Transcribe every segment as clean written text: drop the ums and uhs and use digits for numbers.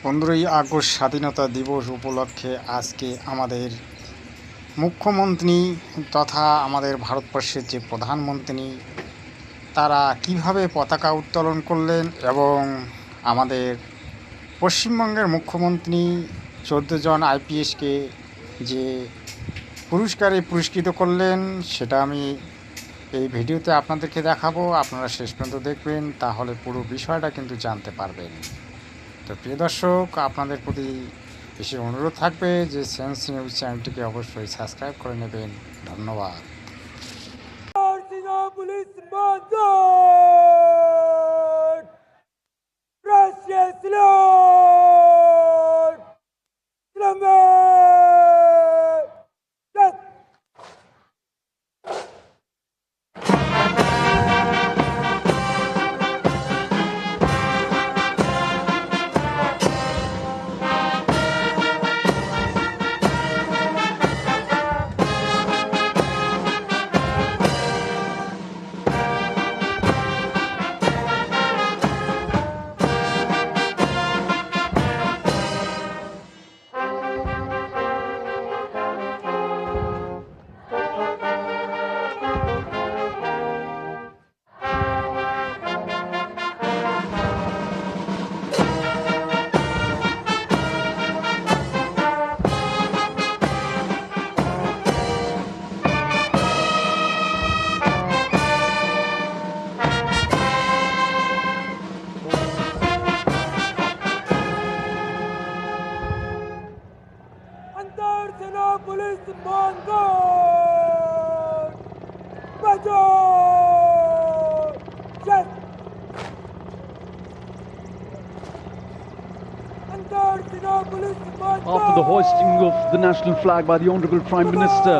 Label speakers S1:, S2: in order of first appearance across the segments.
S1: 15 August স্বাধীনতা দিবস উপলক্ষে আজকে আমাদের মুখ্যমন্ত্রী তথা আমাদের ভারতবর্ষের যে প্রধানমন্ত্রী তারা কিভাবে পতাকা উত্তোলন করলেন এবং আমাদের পশ্চিমবঙ্গের মুখ্যমন্ত্রী 14 জন আইপিএসকে যে পুরস্কারে পুরস্কৃত করলেন সেটা আমি এই ভিডিওতে আপনাদেরকে দেখাবো। আপনারা শেষ পর্যন্ত দেখবেন, তাহলে পুরো বিষয়টা কিন্তু জানতে পারবেন। তো প্রিয় দর্শক, আপনাদের প্রতি বিশেষ অনুরোধ থাকবে যে সেন্স নিউজ চ্যানেলটিকে অবশ্যই সাবস্ক্রাইব করে নেবেন। ধন্যবাদ।
S2: पुलिस मांगो बचो
S3: After the hoisting of the national flag by the Honourable Prime Minister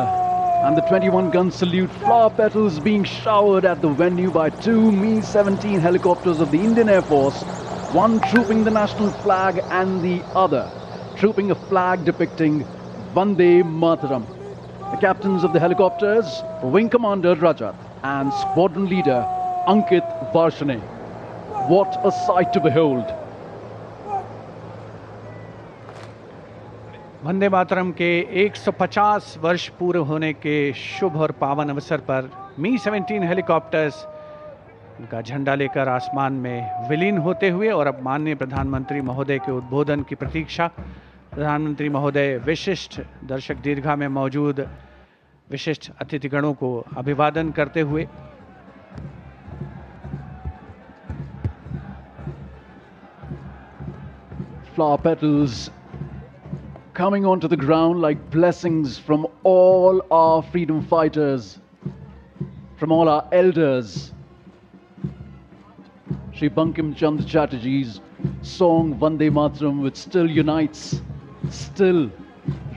S3: and the 21-gun salute, flower petals being showered at the venue by two Mi-17 helicopters of the Indian Air Force, one trooping the national flag and the other trooping a flag depicting Vande Mataram. The captains of the helicopters, Wing Commander Rajat and Squadron Leader Ankit Varshane. What a sight to behold!
S4: Vande Mataram के 150 वर्ष पूरे होने के शुभ और पावन अवसर पर Mi-17 helicopters उनका झंडा लेकर आसमान में विलीन होते हुए और अब माननीय प्रधानमंत्री महोदय के उद्बोधन की प्रतीक्षा। प्रधानमंत्री महोदय विशिष्ट दर्शक दीर्घा में मौजूद विशिष्ट अतिथिगणों को अभिवादन करते हुए
S3: flower petals coming onto the ground like blessings from all our freedom fighters, from all our elders. Shri Bankim Chandra Chatterjee's song Vande Mataram, which still unites, still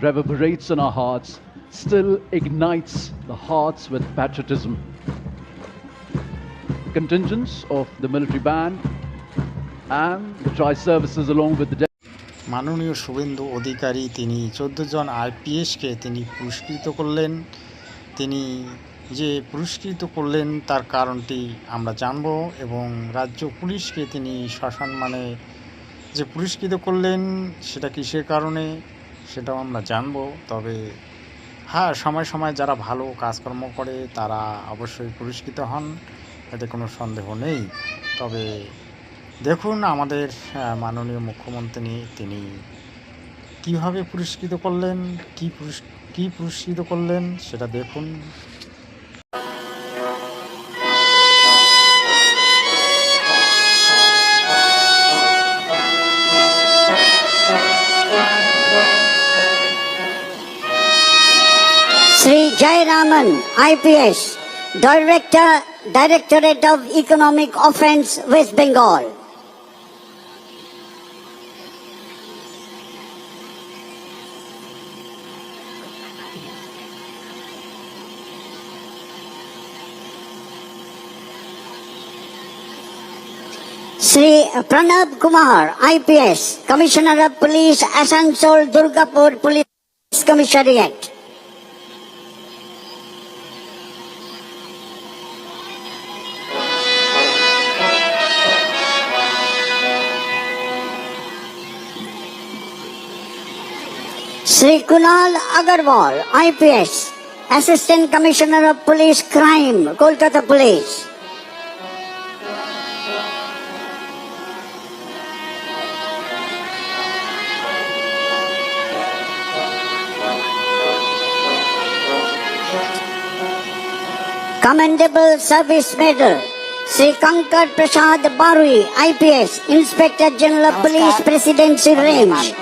S3: reverberates in our hearts, still ignites the hearts with patriotism. Contingents of the military band and the tri-services along with the
S1: মাননীয় শুভেন্দু অধিকারী তিনি 14 জন আইপিএসকে তিনি পুরস্কৃত করলেন। তিনি যে পুরস্কৃত করলেন তার কারণটি আমরা জানব এবং রাজ্য পুলিশকে তিনি সসম্মানে যে পুরস্কৃত করলেন সেটা কিসের কারণে সেটাও আমরা জানব। তবে হ্যাঁ, সময় সময় যারা ভালো কাজকর্ম করে তারা অবশ্যই পুরস্কৃত হন, এতে কোনো সন্দেহ নেই। তবে দেখুন আমাদের মাননীয় মুখ্যমন্ত্রী তিনি কীভাবে পুরস্কৃত করলেন, কী পুরস্কৃত করলেন সেটা দেখুন।
S5: Sri Jayaraman, IPS, Directorate of Economic Offence, West Bengal. Sri Pranab Kumar, IPS, Commissioner of Police, Asansol, Durgapur Police Commissariat. Sri Kunal Agarwal, IPS, Assistant Commissioner of Police Crime, Kolkata Police. Commendable Service Medal, Sri Kankar Prasad Barui, IPS, Inspector General of Police, Presidency Range.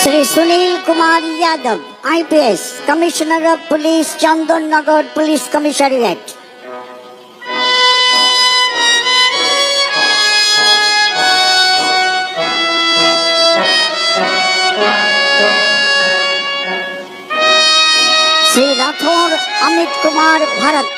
S5: Sri Sunil Kumar Yadav, IPS, Commissioner of Police, Chandan Nagar Police Commissariat. Sri Rathor Amit Kumar Bharat,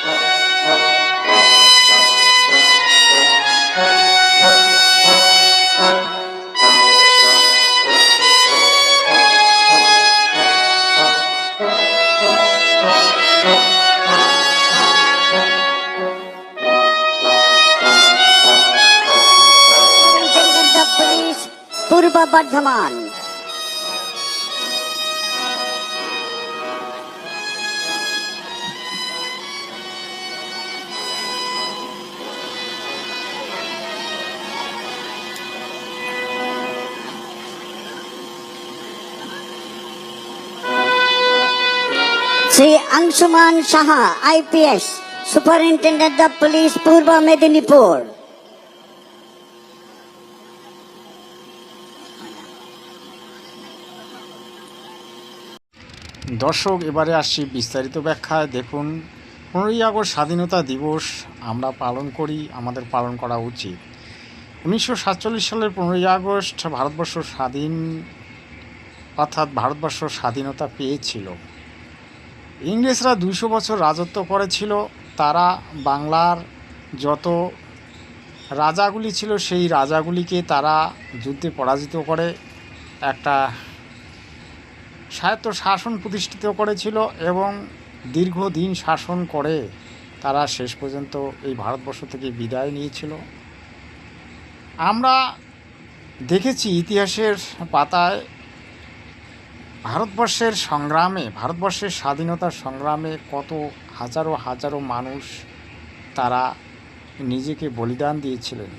S5: Superintendent of Police, Purba Bardhaman. Sri Anshuman Saha, IPS, Superintendent of Police, Purba Medinipur.
S1: দর্শক, এবারে আসছি বিস্তারিত ব্যাখ্যায়। দেখুন, 15ই August স্বাধীনতা দিবস আমরা পালন করি, আমাদের পালন করা উচিত। 1947 সালের 15ই আগস্ট ভারতবর্ষ স্বাধীন, অর্থাৎ ভারতবর্ষ স্বাধীনতা পেয়েছিল। ইংরেজরা 200 বছর রাজত্ব করেছিল। তারা বাংলার যত রাজাগুলি ছিল সেই রাজাগুলিকে তারা যুদ্ধে পরাজিত করে একটা স্বায়ত্ত শাসন প্রতিষ্ঠিত করেছিল এবং দীর্ঘদিন শাসন করে তারা শেষ পর্যন্ত এই ভারতবর্ষ থেকে বিদায় নিয়েছিল। আমরা দেখেছি ইতিহাসের পাতায় ভারতবর্ষের সংগ্রামে, ভারতবর্ষের স্বাধীনতার সংগ্রামে কত হাজারো হাজারো মানুষ তারা নিজেকে বলিদান দিয়েছিলেন।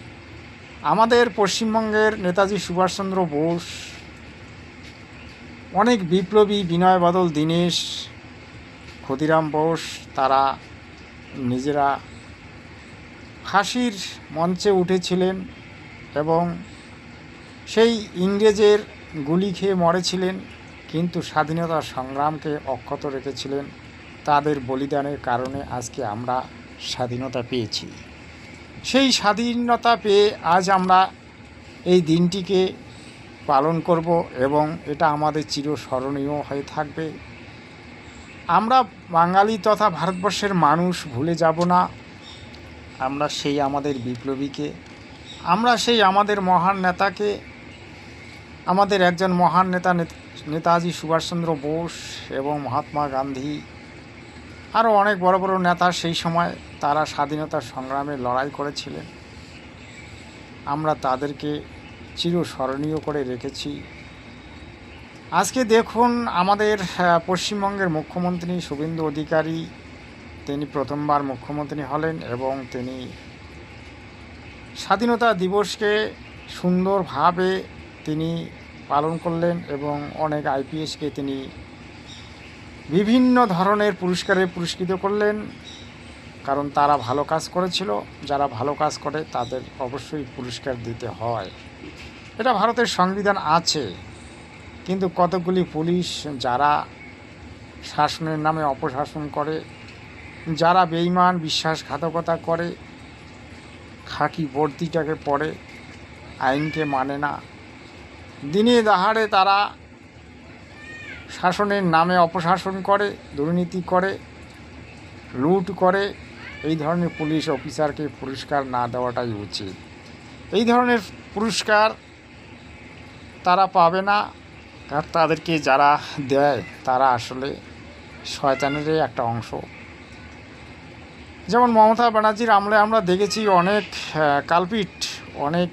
S1: আমাদের পশ্চিমবঙ্গের নেতাজি সুভাষচন্দ্র বোস, অনেক বিপ্লবী, বিনয় বাদল দীনেশ, ক্ষুদিরাম বোস, তারা নিজেরা ফাঁসির মঞ্চে উঠেছিলেন এবং সেই ইংরেজের গুলি খেয়ে মরেছিলেন, কিন্তু স্বাধীনতার সংগ্রামকে অক্ষত রেখেছিলেন। তাদের বলিদানের কারণে আজকে আমরা স্বাধীনতা পেয়েছি। সেই স্বাধীনতা পেয়ে আজ আমরা এই দিনটিকে পালন করব এবং এটা আমাদের চিরস্মরণীয় হয়ে থাকবে। আমরা বাঙালি তথা ভারতবর্ষের মানুষ ভুলে যাব না। আমরা সেই আমাদের বিপ্লবীকে, আমরা সেই আমাদের মহান নেতাকে, আমাদের একজন মহান নেতা নেতাজি সুভাষচন্দ্র বোস এবং মহাত্মা গান্ধী, আরও অনেক বড় বড় নেতা সেই সময় তারা স্বাধীনতার সংগ্রামে লড়াই করেছিলেন। আমরা তাদেরকে চিরস্মরণীয় করে রেখেছি। আজকে দেখুন, আমাদের পশ্চিমবঙ্গের মুখ্যমন্ত্রী শুভেন্দু অধিকারী, তিনি প্রথমবার মুখ্যমন্ত্রী হলেন এবং তিনি স্বাধীনতা দিবসকে সুন্দরভাবে তিনি পালন করলেন এবং অনেক আইপিএসকে তিনি বিভিন্ন ধরনের পুরস্কারে পুরস্কৃত করলেন, কারণ তারা ভালো কাজ করেছিল। যারা ভালো কাজ করে তাদের অবশ্যই পুরস্কার দিতে হয়, এটা ভারতের সংবিধান আছে। কিন্তু কতকগুলি পুলিশ যারা শাসনের নামে অপশাসন করে, যারা বেঈমান, বিশ্বাসঘাতকতা করে, খাকি বর্দিটাকে পরে, আইনকে মানে না, দিনে দাহাড়ে তারা শাসনের নামে অপশাসন করে, দুর্নীতি করে, লুট করে, এই ধরনের পুলিশ অফিসারকে পুরস্কার না দেওয়াটাই উচিত। এই ধরনের পুরস্কার তারা পাবে না। আর তাদেরকে যারা দেয় তারা আসলে শয়তানেরই একটা অংশ। যেমন মমতা ব্যানার্জির আমলে আমরা দেখেছি অনেক কালপিট, অনেক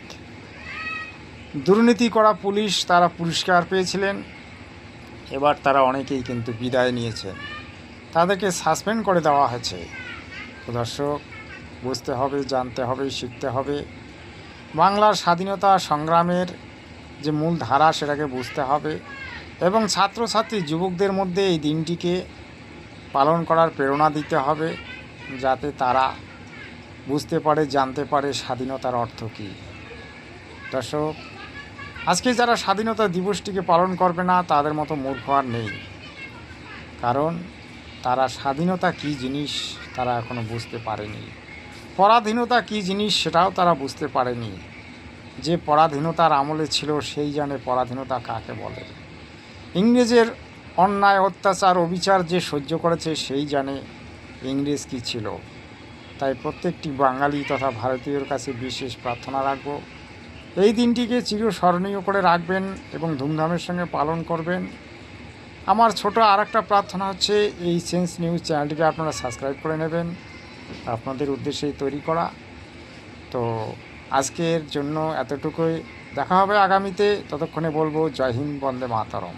S1: দুর্নীতি করা পুলিশ তারা পুরস্কার পেয়েছিলেন, এবার তারা অনেকেই কিন্তু বিদায় নিয়েছেন, তাদেরকে সাসপেন্ড করে দেওয়া হয়েছে। তো দর্শক, বুঝতে হবে, জানতে হবে, শিখতে হবে। বাংলার স্বাধীনতা সংগ্রামের যে মূল ধারা সেটাকে বুঝতে হবে এবং ছাত্রছাত্রী যুবকদের মধ্যে এই দিনটিকে পালন করার প্রেরণা দিতে হবে, যাতে তারা বুঝতে পারে, জানতে পারে স্বাধীনতার অর্থ কী। দর্শক, আজকে যারা স্বাধীনতা দিবসটিকে পালন করবে না তাদের মতো মূর্খ আর নেই, কারণ তারা স্বাধীনতা কী জিনিস তারা এখনও বুঝতে পারেনি। পরাধীনতা কী জিনিস সেটাও তারা বুঝতে পারেনি। যে পরাধীনতার আমলে ছিল সেই জানে পরাধীনতা কাকে বলে। ইংরেজের অন্যায়, অত্যাচার, অবিচার যে সহ্য করেছে সেই জানে ইংরেজ কী ছিল। তাই প্রত্যেকটি বাঙালি তথা ভারতীয়র কাছে বিশেষ প্রার্থনা রাখব, এই দিনটিকে চিরস্মরণীয় করে রাখবেন এবং ধুমধামের সঙ্গে পালন করবেন। আমার ছোট আর একটা প্রার্থনা হচ্ছে, এই সেন্স নিউজ চ্যানেলটিকে আপনারা সাবস্ক্রাইব করে নেবেন, আপনাদের উদ্দেশ্যেই তৈরি করা। তো আজকের জন্য এতটুকুই, দেখা হবে আগামীতে। ততক্ষণে বলবো জয় হিন্দ, বন্দে মাতরম।